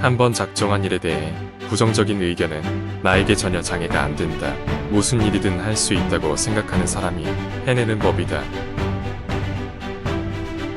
한 번 작정한 일에 대해 부정적인 의견은 나에게 전혀 장애가 안 된다. 무슨 일이든 할 수 있다고 생각하는 사람이 해내는 법이다.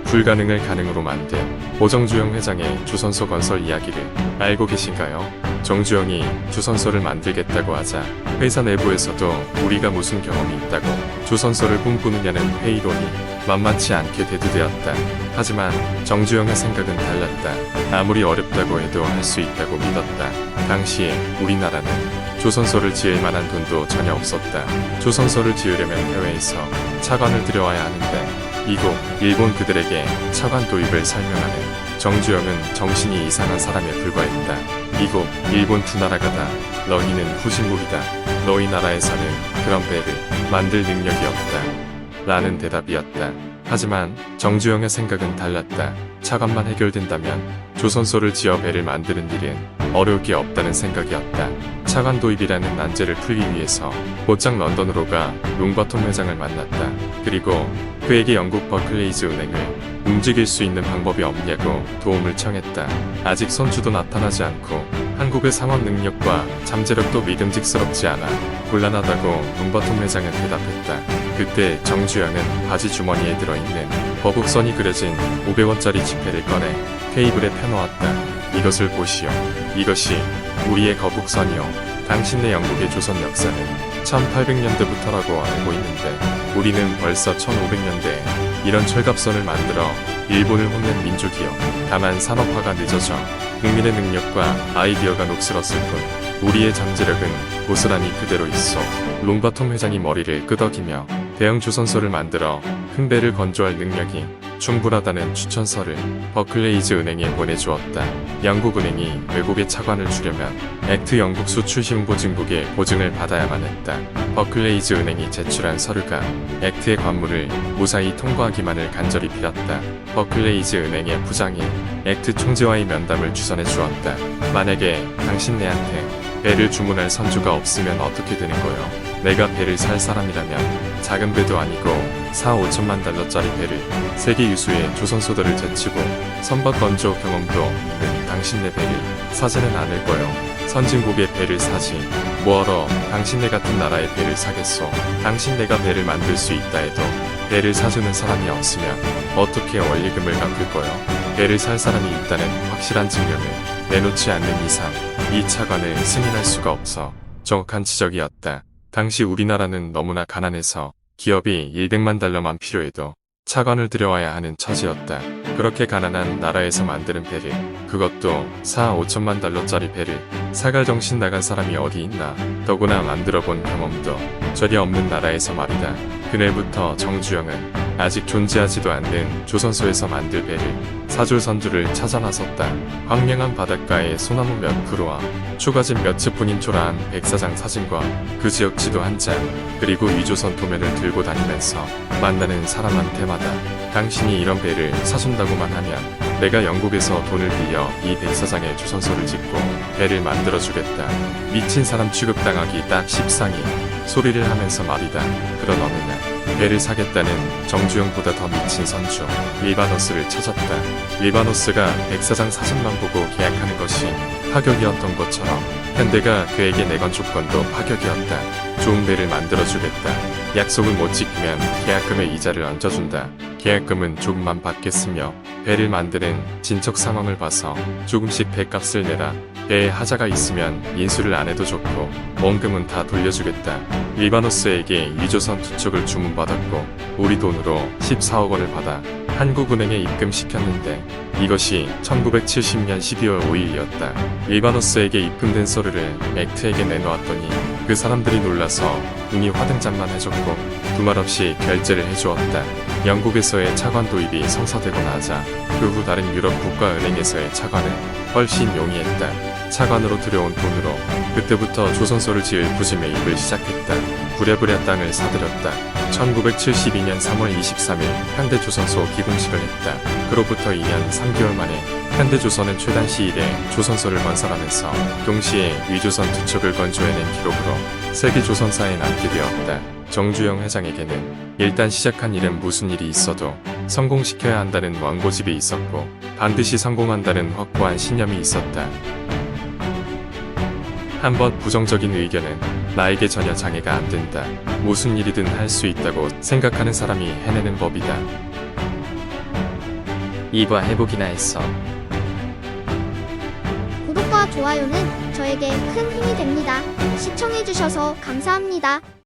불가능을 가능으로 만든 오정주영 회장의 주선소 건설 이야기를 알고 계신가요? 정주영이 주선소를 만들겠다고 하자 회사 내부에서도 우리가 무슨 경험이 있다고 주선소를 꿈꾸느냐는 회의론이 만만치 않게 대두되었다. 하지만 정주영의 생각은 달랐다. 아무리 어렵다고 해도 할 수 있다고 믿었다. 당시에 우리나라는 주선소를 지을 만한 돈도 전혀 없었다. 주선소를 지으려면 해외에서 차관을 들여와야 하는데 미국, 일본 그들에게 차관 도입을 설명하는 정주영은 정신이 이상한 사람에 불과했다. 미국, 일본 두 나라가 다 너희는 후진국이다. 너희 나라에서는 그런 배를 만들 능력이 없다. 라는 대답이었다. 하지만 정주영의 생각은 달랐다. 차관만 해결된다면 조선소를 지어 배를 만드는 일은 어려울 게 없다는 생각이었다. 차관 도입이라는 난제를 풀기 위해서 곧장 런던으로 가 롱바톰 회장을 만났다. 그리고 그에게 영국 버클레이즈 은행을 움직일 수 있는 방법이 없냐고 도움을 청했다. 아직 선주도 나타나지 않고 한국의 상업 능력과 잠재력도 믿음직스럽지 않아 곤란하다고 롱바톰 회장은 대답했다. 그때 정주영은 바지 주머니에 들어있는 거북선이 그려진 500원짜리 지폐를 꺼내 테이블에 펴놓았다. 이것을 보시오. 이것이 우리의 거북선이요. 당신네 영국의 조선 역사는 1800년대부터라고 알고 있는데 우리는 벌써 1500년대에 이런 철갑선을 만들어 일본을 혼낸 민족이요. 다만 산업화가 늦어져 국민의 능력과 아이디어가 녹슬었을 뿐 우리의 잠재력은 고스란히 그대로 있어. 롱바톰 회장이 머리를 끄덕이며 대형 조선소를 만들어 큰 배를 건조할 능력이 충분하다는 추천서를 버클레이즈 은행에 보내주었다. 영국은행이 외국에 차관을 주려면 액트 영국 수출 홍보증국의 보증을 받아야만 했다. 버클레이즈 은행이 제출한 서류가 액트의 관문을 무사히 통과하기만을 간절히 빌었다. 버클레이즈 은행의 부장이 액트 총재와의 면담을 주선해 주었다. 만약에 당신네한테 배를 주문할 선주가 없으면 어떻게 되는 거요? 내가 배를 살 사람이라면 작은 배도 아니고 4~5천만 달러짜리 배를 세계 유수의 조선소들을 제치고 선박 건조 경험도 당신네 배를 사지는 않을 거요. 선진국의 배를 사지 뭐하러 당신네 같은 나라의 배를 사겠소. 당신네가 배를 만들 수 있다 해도 배를 사주는 사람이 없으면 어떻게 원리금을 갚을 거요. 배를 살 사람이 있다는 확실한 증명을 내놓지 않는 이상 이 차관을 승인할 수가 없어. 정확한 지적이었다. 당시 우리나라는 너무나 가난해서 기업이 100만 달러만 필요해도 차관을 들여와야 하는 처지였다. 그렇게 가난한 나라에서 만드는 배를, 그것도 4~5천만 달러짜리 배를 사갈 정신 나간 사람이 어디 있나. 더구나 만들어본 경험도 전혀 없는 나라에서 말이다. 그날부터 정주영은 아직 존재하지도 않는 조선소에서 만들 배를 사줄 선주를 찾아 나섰다. 황량한 바닷가에 소나무 몇 그루와 초가집 몇 채뿐인 초라한 백사장 사진과 그 지역 지도 한 장, 그리고 위조선 도면을 들고 다니면서 만나는 사람한테마다 당신이 이런 배를 사준다고만 하면 내가 영국에서 돈을 빌려 이 백사장에 조선소를 짓고 배를 만들어주겠다. 미친 사람 취급당하기 딱 십상이 소리를 하면서 말이다. 그런 어느 날 배를 사겠다는 정주영보다 더 미친 선주 리바노스를 찾았다. 리바노스가 백사장 사진만 보고 계약하는 것이 파격이었던 것처럼 현대가 그에게 내건 조건도 파격이었다. 좋은 배를 만들어주겠다. 약속을 못 지키면 계약금의 이자를 얹어준다. 계약금은 조금만 받겠으며 배를 만드는 진척 상황을 봐서 조금씩 배값을 내라. 배에 하자가 있으면 인수를 안 해도 좋고 원금은 다 돌려주겠다. 리바노스에게 위조선 두 척을 주문받았고 우리 돈으로 14억 원을 받아 한국은행에 입금시켰는데 이것이 1970년 12월 5일이었다. 리바노스에게 입금된 서류를 액트에게 내놓았더니 그 사람들이 놀라서 눈이 화등잔만 해줬고 두말 없이 결제를 해주었다. 영국에서의 차관 도입이 성사되고 나자 그 후 다른 유럽 국가은행에서의 차관은 훨씬 용이했다. 차관으로 들여온 돈으로 그때부터 조선소를 지을 부지 매입을 시작했다. 부랴부랴 땅을 사들였다. 1972년 3월 23일 현대조선소 기군식을 했다. 그로부터 2년 3개월 만에 현대조선은 최단 시일에 조선소를 건설하면서 동시에 위조선 두 척을 건조해낸 기록으로 세계 조선사에 남게 되었다. 정주영 회장에게는 일단 시작한 일은 무슨 일이 있어도 성공시켜야 한다는 원고집이 있었고 반드시 성공한다는 확고한 신념이 있었다. 한번 부정적인 의견은 나에게 전혀 장애가 안 된다. 무슨 일이든 할 수 있다고 생각하는 사람이 해내는 법이다. 이봐 해보기나 했어. 구독과 좋아요는 저에게 큰 힘이 됩니다. 시청해주셔서 감사합니다.